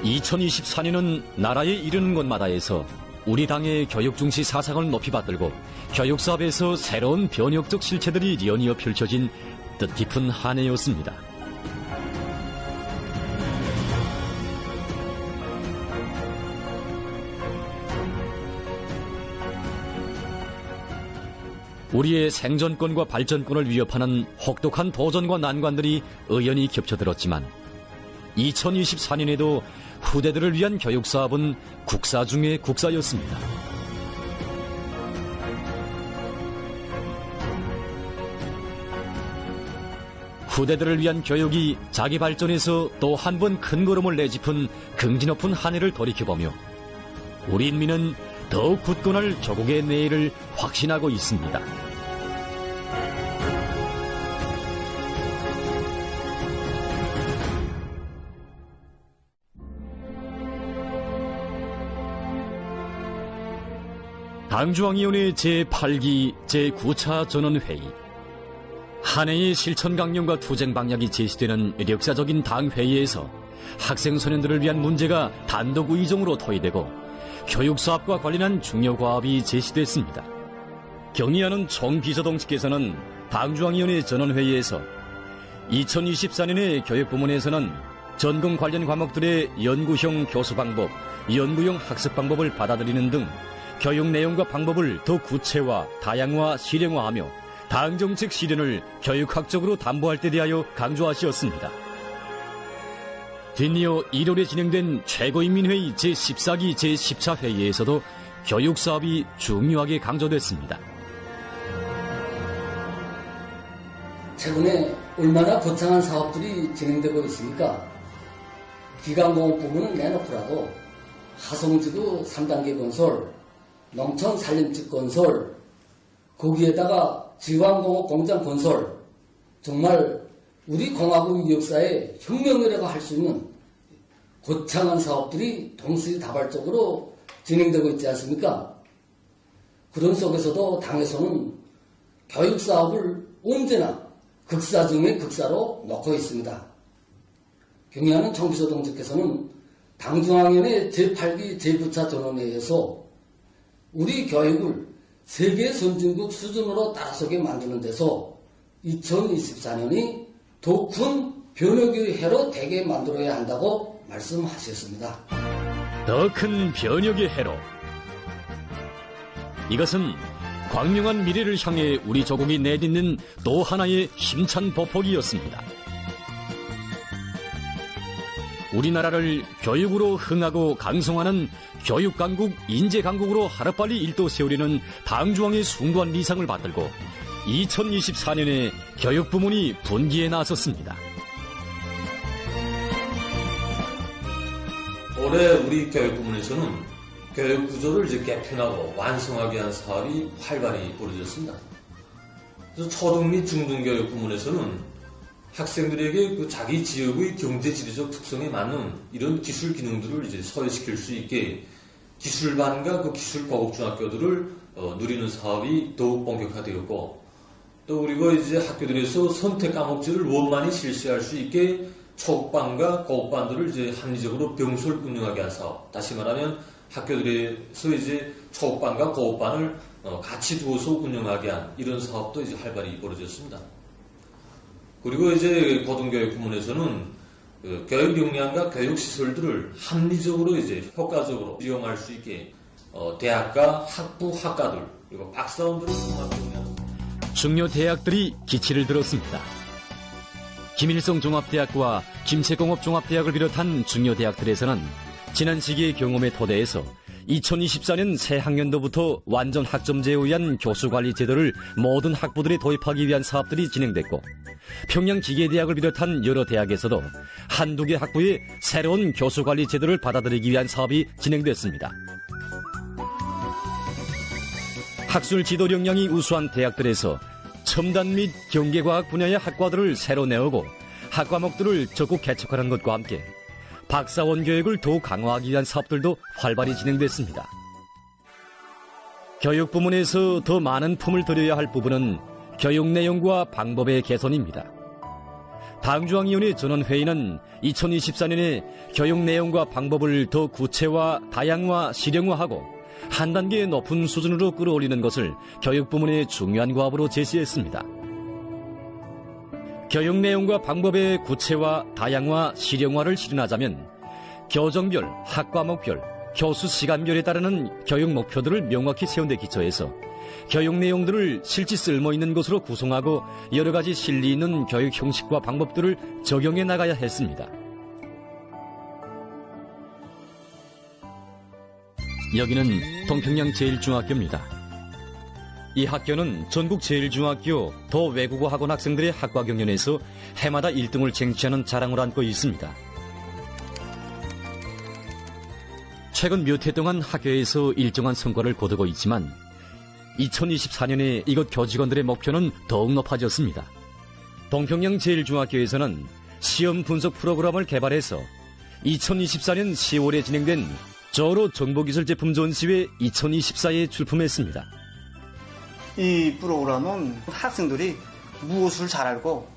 2024년은 나라에 이르는 곳마다에서 우리 당의 교육 중시 사상을 높이 받들고 교육 사업에서 새로운 변혁적 실체들이 연이어 펼쳐진 뜻깊은 한 해였습니다. 우리의 생존권과 발전권을 위협하는 혹독한 도전과 난관들이 의연히 겹쳐들었지만 2024년에도 후대들을 위한 교육사업은 국사 중의 국사였습니다. 후대들을 위한 교육이 자기 발전에서 또 한 번 큰 걸음을 내짚은 긍지 높은 한 해를 돌이켜보며 우리 인민은 더욱 굳건할 조국의 내일을 확신하고 있습니다. 당중앙위원회 제8기 제9차 전원회의. 한 해의 실천 강령과 투쟁 방향이 제시되는 역사적인 당회의에서 학생 소년들을 위한 문제가 단독 의정으로 토의되고 교육사업과 관련한 중요 과업이 제시됐습니다. 경의하는 총비서동지께서는 당중앙위원회 전원회의에서 2024년에 교육부문에서는 전공 관련 과목들의 연구형 교수 방법, 연구형 학습 방법을 받아들이는 등 교육 내용과 방법을 더 구체화, 다양화, 실용화하며 당정책 실현을 교육학적으로 담보할 때 대하여 강조하시었습니다. 뒷이어 1월에 진행된 최고인민회의 제14기 제10차 회의에서도 교육사업이 중요하게 강조됐습니다. 최근에 얼마나 거창한 사업들이 진행되고 있습니까? 기강공업 부문은 내놓고라도 하성지구 3단계 건설, 농촌 산림집 건설, 거기에다가 지방공업 공장 건설, 정말 우리 공화국 역사의 혁명이라고 할 수 있는 거창한 사업들이 동시다발적으로 진행되고 있지 않습니까? 그런 속에서도 당에서는 교육사업을 언제나 극사 중의 극사로 놓고 있습니다. 경의하는 총비서 동지께서는 당중앙위원회 제8기 제9차 전원회의에서 우리 교육을 세계 선진국 수준으로 따라서게 만드는 데서 2024년이 더 큰 변혁의 해로 되게 만들어야 한다고 말씀하셨습니다. 더 큰 변혁의 해로. 이것은 광명한 미래를 향해 우리 조국이 내딛는 또 하나의 힘찬 보폭이었습니다. 우리나라를 교육으로 흥하고 강성하는 교육강국, 인재강국으로 하루빨리 일도 세우려는 당중앙의 숭고한 리상을 받들고 2024년에 교육부문이 분기에 나섰습니다. 올해 우리 교육부문에서는 교육구조를 개편하고 완성하기 위한 사업이 활발히 벌어졌습니다. 그래서 초등 및 중등교육 부문에서는 학생들에게 자기 지역의 경제지리적 특성에 맞는 이런 기술 기능들을 소외시킬 수 있게 기술반과 기술보급중학교들을 누리는 사업이 더욱 본격화되었고, 또 우리가 학교들에서 선택 과목제를 원만히 실시할 수 있게 초급반과 고급반들을 합리적으로 병설 운영하게 한 사업, 다시 말하면 학교들에서 초급반과 고급반을 같이 두어서 운영하게 한 이런 사업도 활발히 벌어졌습니다. 그리고 고등교육 부문에서는 교육 역량과 교육 시설들을 합리적으로 효과적으로 이용할 수 있게 대학과 학부 학과들 그리고 박사원들을 통합하는 중요 대학들이 기치를 들었습니다. 김일성 종합대학과 김책공업 종합대학을 비롯한 중요 대학들에서는 지난 시기의 경험의 토대에서 2024년 새 학년도부터 완전 학점제에 의한 교수관리 제도를 모든 학부들에 도입하기 위한 사업들이 진행됐고, 평양기계대학을 비롯한 여러 대학에서도 한두 개 학부에 새로운 교수관리 제도를 받아들이기 위한 사업이 진행됐습니다. 학술 지도 역량이 우수한 대학들에서 첨단 및 경계과학 분야의 학과들을 새로 내오고 학과목들을 적극 개척하는 것과 함께 박사원 교육을 더욱 강화하기 위한 사업들도 활발히 진행됐습니다. 교육 부문에서 더 많은 품을 들여야 할 부분은 교육 내용과 방법의 개선입니다. 당중앙위원회 전원회의는 2024년에 교육 내용과 방법을 더 구체화, 다양화, 실용화하고 한 단계 높은 수준으로 끌어올리는 것을 교육부문의 중요한 과업으로 제시했습니다. 교육 내용과 방법의 구체화, 다양화, 실용화를 실현하자면 교정별, 학과목별, 교수 시간별에 따르는 교육 목표들을 명확히 세운 데 기초해서 교육 내용들을 실제 쓸모있는 것으로 구성하고 여러 가지 실리 있는 교육 형식과 방법들을 적용해 나가야 했습니다. 여기는 동평양 제1중학교입니다. 이 학교는 전국 제1중학교 더 외국어 학원 학생들의 학과 경연에서 해마다 1등을 쟁취하는 자랑을 안고 있습니다. 최근 몇 해 동안 학교에서 일정한 성과를 거두고 있지만 2024년에 이곳 교직원들의 목표는 더욱 높아졌습니다. 동평양 제1중학교에서는 시험 분석 프로그램을 개발해서 2024년 10월에 진행된 저로 정보기술 제품 전시회 2024에 출품했습니다. 이 프로그램은 학생들이 무엇을 잘 알고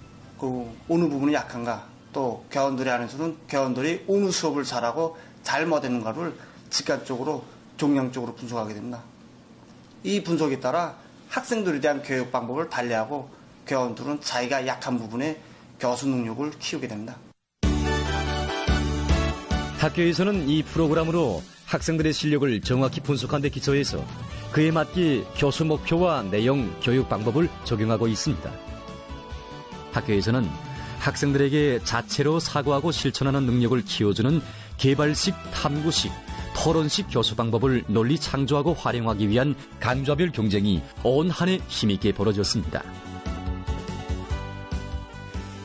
어느 부분이 약한가, 또 교원들이 안에서는 교원들이 어느 수업을 잘하고 잘못했는가를 직관적으로 종량적으로 분석하게 됩니다. 이 분석에 따라 학생들에 대한 교육 방법을 달리하고 교원들은 자기가 약한 부분에 교수 능력을 키우게 됩니다. 학교에서는 이 프로그램으로 학생들의 실력을 정확히 분석한 데 기초해서 그에 맞게 교수 목표와 내용, 교육 방법을 적용하고 있습니다. 학교에서는 학생들에게 자체로 사고하고 실천하는 능력을 키워주는 개발식, 탐구식, 토론식 교수 방법을 널리 창조하고 활용하기 위한 강좌별 경쟁이 온 한 해 힘있게 벌어졌습니다.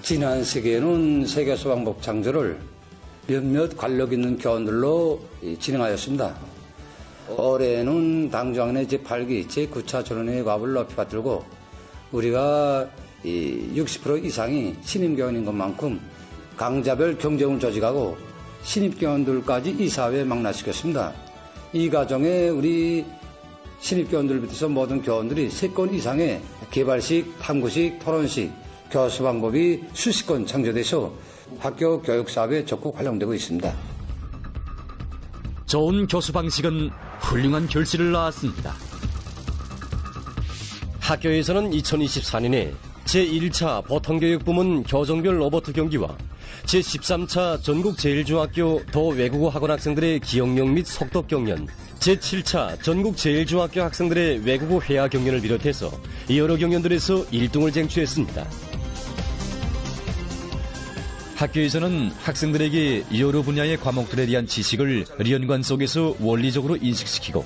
지난 시기에는 세교수 방법 창조를 몇몇 관력 있는 교원들로 진행하였습니다. 올해는 당중앙회 제8기 제9차 전원회의 과업을 높이 받들고 우리가 60% 이상이 신임교원인 것만큼 강좌별 경쟁을 조직하고 신입교원들까지 이사회에 망라시켰습니다. 이 과정에 우리 신입교원들을 비롯해서 모든 교원들이 3건 이상의 개발식, 탐구식, 토론식 교수 방법이 수십 건 창조돼서 학교 교육사업에 적극 활용되고 있습니다. 좋은 교수 방식은 훌륭한 결실을 낳았습니다. 학교에서는 2024년에 제1차 보통교육부문 교정별 로봇 경기와 제13차 전국 제1중학교 더 외국어 학원 학생들의 기억력 및 속독 경연, 제7차 전국 제1중학교 학생들의 외국어 회화 경연을 비롯해서 여러 경연들에서 1등을 쟁취했습니다. 학교에서는 학생들에게 여러 분야의 과목들에 대한 지식을 연관 속에서 원리적으로 인식시키고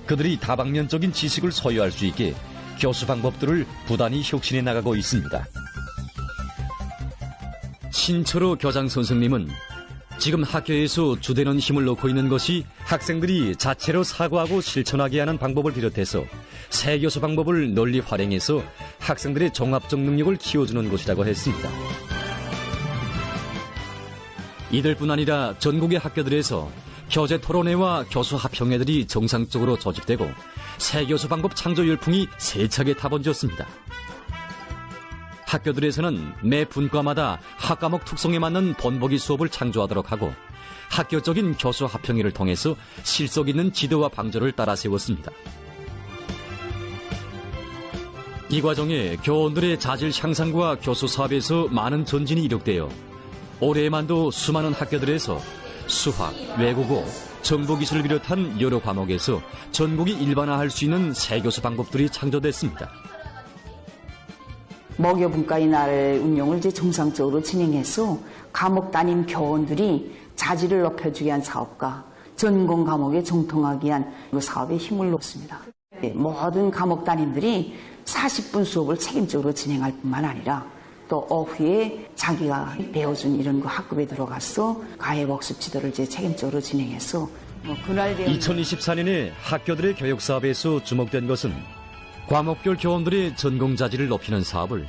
그들이 다방면적인 지식을 소유할 수 있게 교수 방법들을 부단히 혁신해 나가고 있습니다. 신철호 교장 선생님은 지금 학교에서 주되는 힘을 놓고 있는 것이 학생들이 자체로 사고하고 실천하게 하는 방법을 비롯해서 새 교수 방법을 널리 활용해서 학생들의 종합적 능력을 키워주는 것이라고 했습니다. 이들뿐 아니라 전국의 학교들에서 교재 토론회와 교수 합평회들이 정상적으로 조직되고 새 교수 방법 창조 열풍이 세차게 타번졌습니다. 학교들에서는 매 분과마다 학과목 특성에 맞는 본보기 수업을 창조하도록 하고 학교적인 교수 합평회를 통해서 실속 있는 지도와 방조를 따라 세웠습니다. 이 과정에 교원들의 자질 향상과 교수 사업에서 많은 전진이 이룩되어 올해에만도 수많은 학교들에서 수학, 외국어, 정보기술을 비롯한 여러 과목에서 전국이 일반화할 수 있는 새 교수 방법들이 창조됐습니다. 먹여 분과의 날 운영을 이제 정상적으로 진행해서 과목 담임 교원들이 자질을 높여주기 위한 사업과 전공 과목에 정통하기 위한 그 사업에 힘을 놓습니다. 모든 과목 담임들이 40분 수업을 책임적으로 진행할 뿐만 아니라 또 오후에 자기가 배워준 이런 그 학급에 들어가서 가해복습 지도를 이제 책임적으로 진행해서 그날 2024년에 학교들의 교육 사업에서 주목된 것은 과목별 교원들의 전공 자질을 높이는 사업을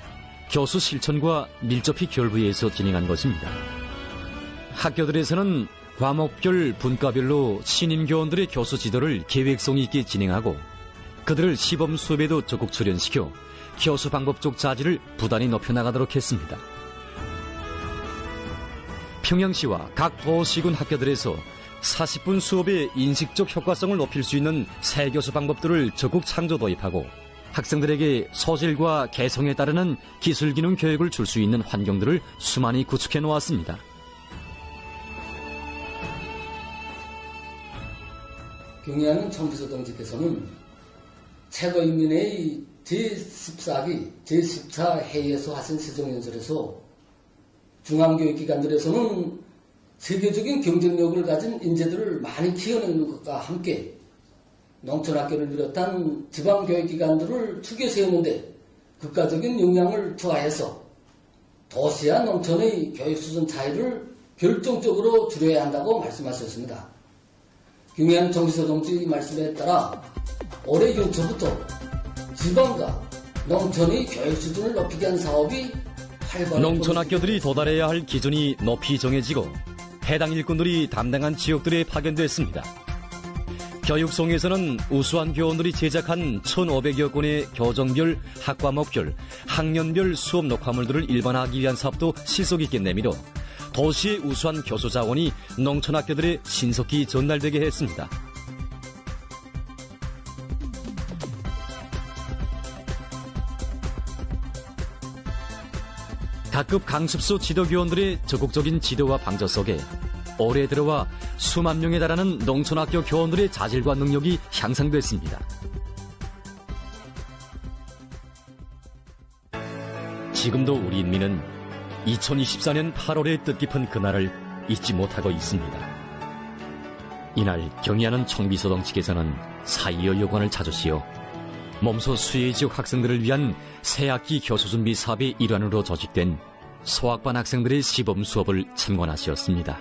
교수 실천과 밀접히 결부해서 진행한 것입니다. 학교들에서는 과목별 분과별로 신임 교원들의 교수 지도를 계획성 있게 진행하고 그들을 시범 수업에도 적극 출연시켜 교수 방법적 자질을 부단히 높여나가도록 했습니다. 평양시와 각 도시군 학교들에서 40분 수업의 인식적 효과성을 높일 수 있는 새 교수 방법들을 적극 창조 도입하고 학생들에게 소질과 개성에 따르는 기술 기능 교육을 줄 수 있는 환경들을 수많이 구축해 놓았습니다. 경의하는 청비서 동지께서는 최고인민회의 제14기 제14 회의에서 하신 시정연설에서 중앙교육기관들에서는 세계적인 경쟁력을 가진 인재들을 많이 키워내는 것과 함께 농촌학교를 비롯한 지방교육기관들을 축에 세우는데 국가적인 역량을 투하해서 도시와 농촌의 교육 수준 차이를 결정적으로 줄여야 한다고 말씀하셨습니다. 경의하는 정비서 동지 말씀에 따라 올해 연초부터 지방과 농촌의 교육 수준을 높이기 위한 사업이 활발히 농촌학교들이 도달해야 할 기준이 높이 정해지고 해당 일꾼들이 담당한 지역들에 파견됐습니다. 교육성에서는 우수한 교원들이 제작한 1,500여 건의 교정별, 학과목별, 학년별 수업 녹화물들을 일반화하기 위한 사업도 실속 있게 내밀어 도시의 우수한 교수 자원이 농촌학교들에 신속히 전달되게 했습니다. 각급 강습소 지도교원들의 적극적인 지도와 방조 속에 올해 들어와 수만 명에 달하는 농촌학교 교원들의 자질과 능력이 향상됐습니다. 지금도 우리 인민은 2024년 8월의 뜻깊은 그날을 잊지 못하고 있습니다. 이날 경의하는 청비서 동지께서는 사이어 여관을 찾으시어 몸소 수혜지역 학생들을 위한 새학기 교수준비 사업의 일환으로 조직된 소학반 학생들의 시범 수업을 참관하셨습니다.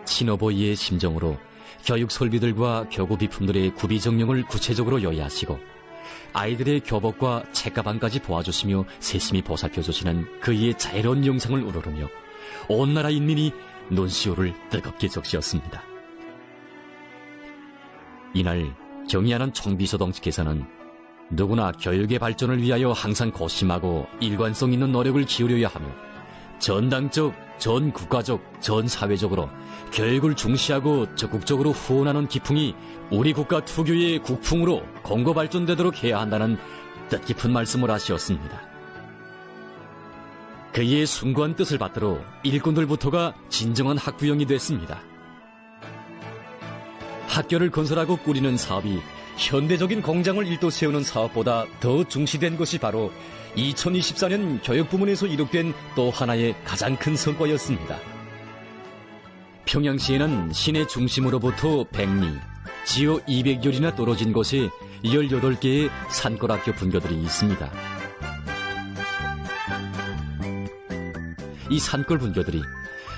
친어버이의 심정으로 교육 설비들과 교구 비품들의 구비 정령을 구체적으로 요약하시고 아이들의 교복과 책가방까지 도와주시며 세심히 보살펴주시는 그의 자애로운 영상을 우러르며 온 나라 인민이 논시호를 뜨겁게 적시었습니다. 이날 경의하는 청비서 동지께서는 누구나 교육의 발전을 위하여 항상 고심하고 일관성 있는 노력을 기울여야 하며 전당적, 전국가적, 전사회적으로 교육을 중시하고 적극적으로 후원하는 기풍이 우리 국가 특유의 국풍으로 공고발전되도록 해야 한다는 뜻깊은 말씀을 하셨습니다. 그의 숭고한 뜻을 받들어 일꾼들부터가 진정한 학부형이 됐습니다. 학교를 건설하고 꾸리는 사업이 현대적인 공장을 일도 세우는 사업보다 더 중시된 것이 바로 2024년 교육부문에서 이룩된 또 하나의 가장 큰 성과였습니다. 평양시에는 시내 중심으로부터 100리, 지하 200여리나 떨어진 곳에 18개의 산골학교 분교들이 있습니다. 이 산골 분교들이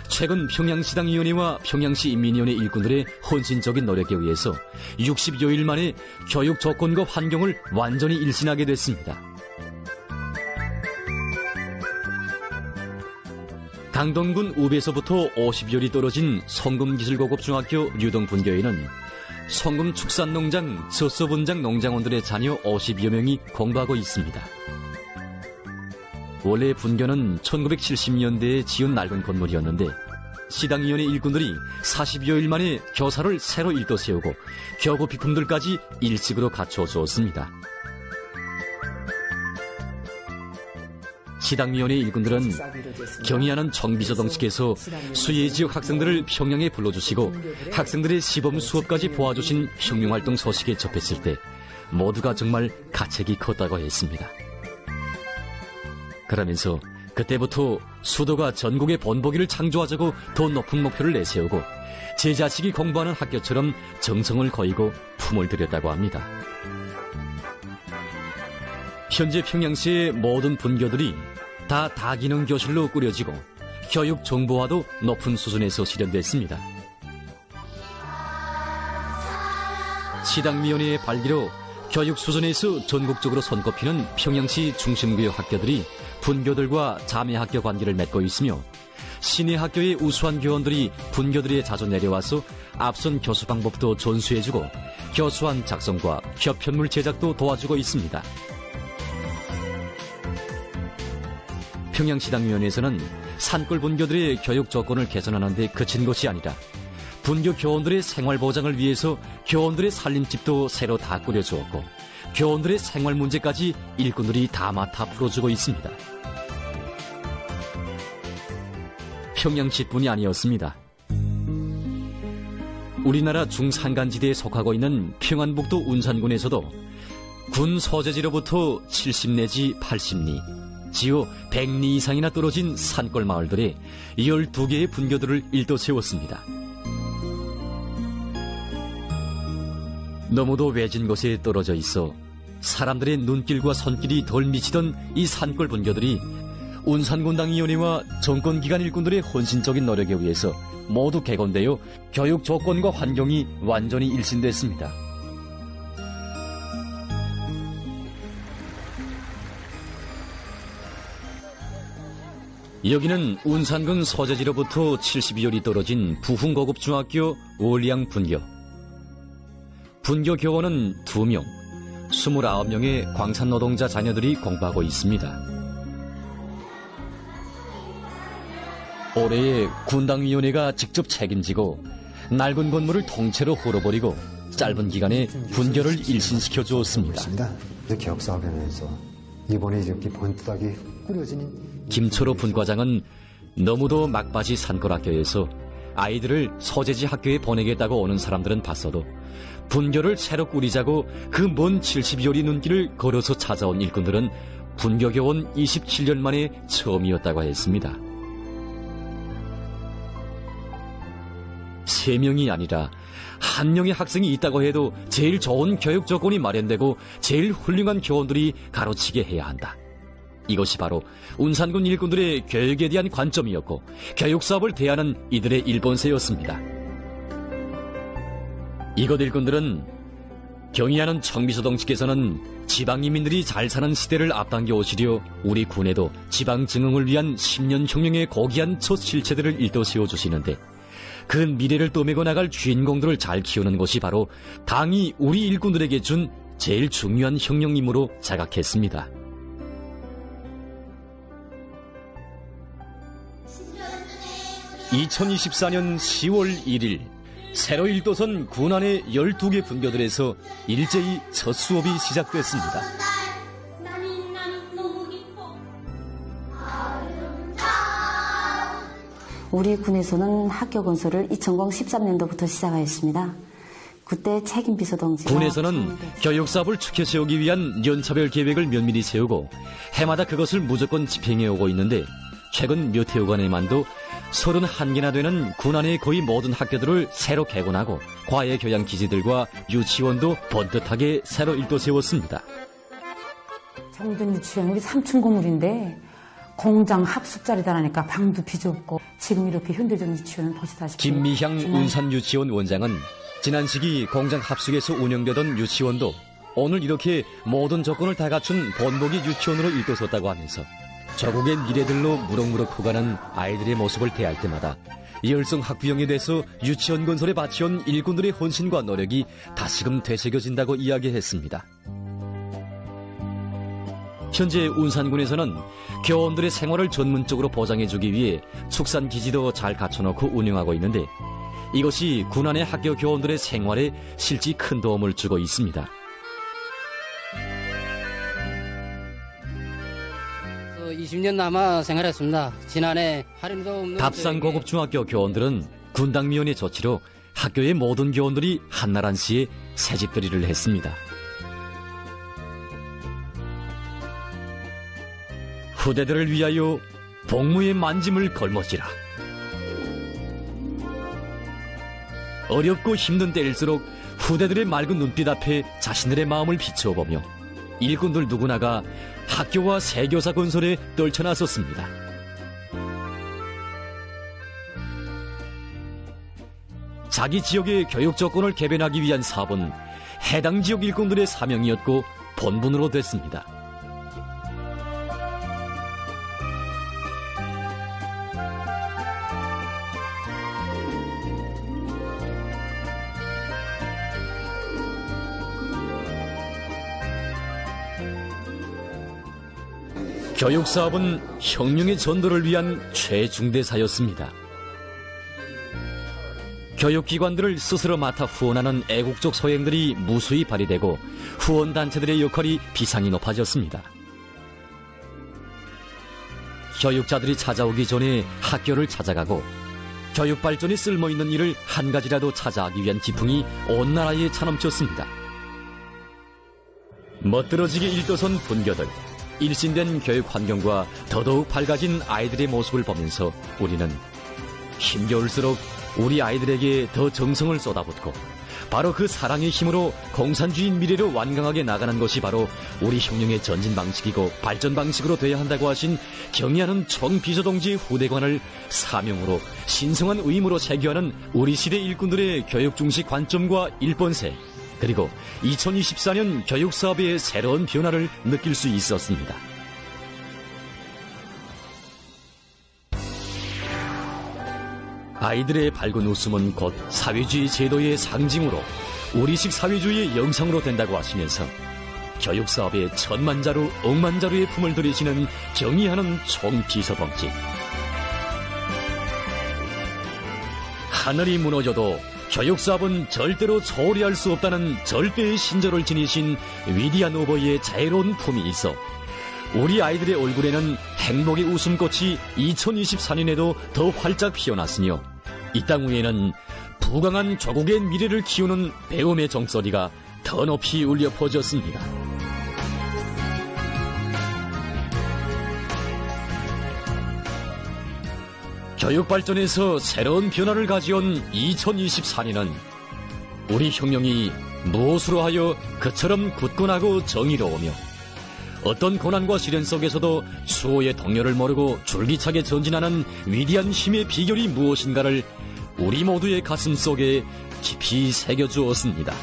최근 평양시당위원회와 평양시 인민위원회 일꾼들의 헌신적인 노력에 의해서 60여일 만에 교육 조건과 환경을 완전히 일신하게 됐습니다. 강동군 우배서부터 50여리 떨어진 성금기술고급중학교 류동분교에는 성금축산농장, 젖소분장 농장원들의 자녀 50여 명이 공부하고 있습니다. 원래 분교는 1970년대에 지은 낡은 건물이었는데 시당위원회 일꾼들이 40여일 만에 교사를 새로 일도 세우고 교구 비품들까지 일찍으로 갖춰 주었습니다. 시당위원회 일꾼들은 경의하는 청비서 동지께서 수혜지역 학생들을 평양에 불러주시고 학생들의 시범 수업까지 도와주신 혁명활동 소식에 접했을 때 모두가 정말 가책이 컸다고 했습니다. 그러면서 그때부터 수도가 전국의 본보기를 창조하자고 더 높은 목표를 내세우고 제 자식이 공부하는 학교처럼 정성을 거이고 품을 들였다고 합니다. 현재 평양시의 모든 분교들이 다 다기능 교실로 꾸려지고 교육 정보화도 높은 수준에서 실현됐습니다. 시당위원회의 발기로 교육 수준에서 전국적으로 손꼽히는 평양시 중심구역 학교들이 분교들과 자매학교 관계를 맺고 있으며 시내 학교의 우수한 교원들이 분교들에 자주 내려와서 앞선 교수 방법도 전수해주고 교수안 작성과 교편물 제작도 도와주고 있습니다. 평양시당위원회에서는 산골 분교들의 교육 조건을 개선하는 데 그친 것이 아니라 분교 교원들의 생활 보장을 위해서 교원들의 살림집도 새로 다 꾸려주었고 교원들의 생활 문제까지 일꾼들이 다 맡아 풀어주고 있습니다. 평양시뿐이 아니었습니다. 우리나라 중산간지대에 속하고 있는 평안북도 운산군에서도 군 서재지로부터 70 내지 80리, 지호 100리 이상이나 떨어진 산골 마을들에 12개의 분교들을 일도 세웠습니다. 너무도 외진 곳에 떨어져 있어 사람들의 눈길과 손길이 덜 미치던 이 산골 분교들이 운산군당위원회와 정권기관 일꾼들의 헌신적인 노력에 의해서 모두 개건되어 교육 조건과 환경이 완전히 일신됐습니다. 여기는 운산군 서재지로부터 72열이 떨어진 부흥고급중학교 월량 분교. 분교 교원은 2명, 29명의 광산노동자 자녀들이 공부하고 있습니다. 올해에 군당위원회가 직접 책임지고 낡은 건물을 통째로 헐어버리고 짧은 기간에 분교를 일신시켜 주었습니다. 개혁사업에 대해서 이번에 이렇게 본투닥이 꾸려지는 김초로 분과장은 너무도 막바지 산골학교에서 아이들을 서재지 학교에 보내겠다고 오는 사람들은 봤어도 분교를 새로 꾸리자고 그 먼 72열이 눈길을 걸어서 찾아온 일꾼들은 분교교원 27년 만에 처음이었다고 했습니다. 3명이 아니라 1명의 학생이 있다고 해도 제일 좋은 교육 조건이 마련되고 제일 훌륭한 교원들이 가로치게 해야 한다. 이것이 바로 운산군 일꾼들의 교육에 대한 관점이었고 교육사업을 대하는 이들의 일본세였습니다. 이곳 일꾼들은 경의하는 청미소 동지께서는 지방인민들이 잘 사는 시대를 앞당겨 오시려 우리 군에도 지방 증흥을 위한 10년 혁명의 고귀한 첫 실체들을 일도 세워주시는데 그 미래를 떠매고 나갈 주인공들을 잘 키우는 것이 바로 당이 우리 일꾼들에게 준 제일 중요한 혁명 임무로 자각했습니다. (2024년 10월 1일) 새로 일도선 군안의 12개 분교들에서 일제히 첫 수업이 시작됐습니다. 우리 군에서는 학교 건설을 2013년도부터 시작하였습니다. 그때 책임 비서동지가 군에서는 교육사업을 축혀 세우기 위한 연차별 계획을 면밀히 세우고 해마다 그것을 무조건 집행해 오고 있는데 최근 몇 해여간에만도 31개나 되는 군안의 거의 모든 학교들을 새로 개건하고 과외 교양 기지들과 유치원도 번듯하게 새로 일도 세웠습니다. 정든 유치원 우리 3층 건물인데 공장 합숙자리다라니까 방도 비좁고 지금 이렇게 현대적 유치원은 보시다시피 김미향 운산유치원 원장은 지난 시기 공장 합숙에서 운영되던 유치원도 오늘 이렇게 모든 조건을 다 갖춘 본보기 유치원으로 일도섰다고 하면서 조국의 미래들로 무럭무럭 커가는 아이들의 모습을 대할 때마다 열성 학부형이 돼서 유치원 건설에 바치온 일꾼들의 헌신과 노력이 다시금 되새겨진다고 이야기했습니다. 현재 운산군에서는 교원들의 생활을 전문적으로 보장해주기 위해 축산기지도 잘 갖춰놓고 운영하고 있는데 이것이 군안의 학교 교원들의 생활에 실제 큰 도움을 주고 있습니다. 20년 남아 생활했습니다. 지난해 할인도 없는 답산고급중학교 교원들은 군당위원회 조치로 학교의 모든 교원들이 한날 한시에 새집들이를 했습니다. 후대들을 위하여 복무의 만짐을 걸머쥐라. 어렵고 힘든 때일수록 후대들의 맑은 눈빛 앞에 자신들의 마음을 비추어보며 일꾼들 누구나가 학교와 세교사 건설에 떨쳐나섰습니다. 자기 지역의 교육 조건을 개변하기 위한 사업은 해당 지역 일꾼들의 사명이었고 본분으로 됐습니다. 교육사업은 혁명의 전도를 위한 최중대사였습니다. 교육기관들을 스스로 맡아 후원하는 애국적 소행들이 무수히 발휘되고 후원단체들의 역할이 비상이 높아졌습니다. 교육자들이 찾아오기 전에 학교를 찾아가고 교육 발전에 쓸모있는 일을 한 가지라도 찾아하기 위한 기풍이 온 나라에 차넘쳤습니다. 멋들어지게 일떠선 분교들, 일신된 교육 환경과 더더욱 밝아진 아이들의 모습을 보면서 우리는 힘겨울수록 우리 아이들에게 더 정성을 쏟아붓고 바로 그 사랑의 힘으로 공산주의 미래를 완강하게 나가는 것이 바로 우리 혁명의 전진 방식이고 발전 방식으로 돼야 한다고 하신 경의하는 총비서동지의 후대관을 사명으로 신성한 의무로 체계하는 우리 시대 일꾼들의 교육 중시 관점과 일본세, 그리고 2024년 교육사업의 새로운 변화를 느낄 수 있었습니다. 아이들의 밝은 웃음은 곧 사회주의 제도의 상징으로 우리식 사회주의의 영상으로 된다고 하시면서 교육사업의 천만자루 억만자루의 품을 들이시는 경의하는 총비서동지. 하늘이 무너져도 교육사업은 절대로 초월할 수 없다는 절대의 신조를 지니신 위대한 오버의 자애로운 품이 있어 우리 아이들의 얼굴에는 행복의 웃음꽃이 2024년에도 더 활짝 피어났으며 이 땅 위에는 부강한 조국의 미래를 키우는 배움의 종소리가 더 높이 울려 퍼졌습니다. 교육 발전에서 새로운 변화를 가져온 2024년은 우리 혁명이 무엇으로 하여 그처럼 굳건하고 정의로우며 어떤 고난과 시련 속에서도 수호의 동료를 모르고 줄기차게 전진하는 위대한 힘의 비결이 무엇인가를 우리 모두의 가슴 속에 깊이 새겨주었습니다.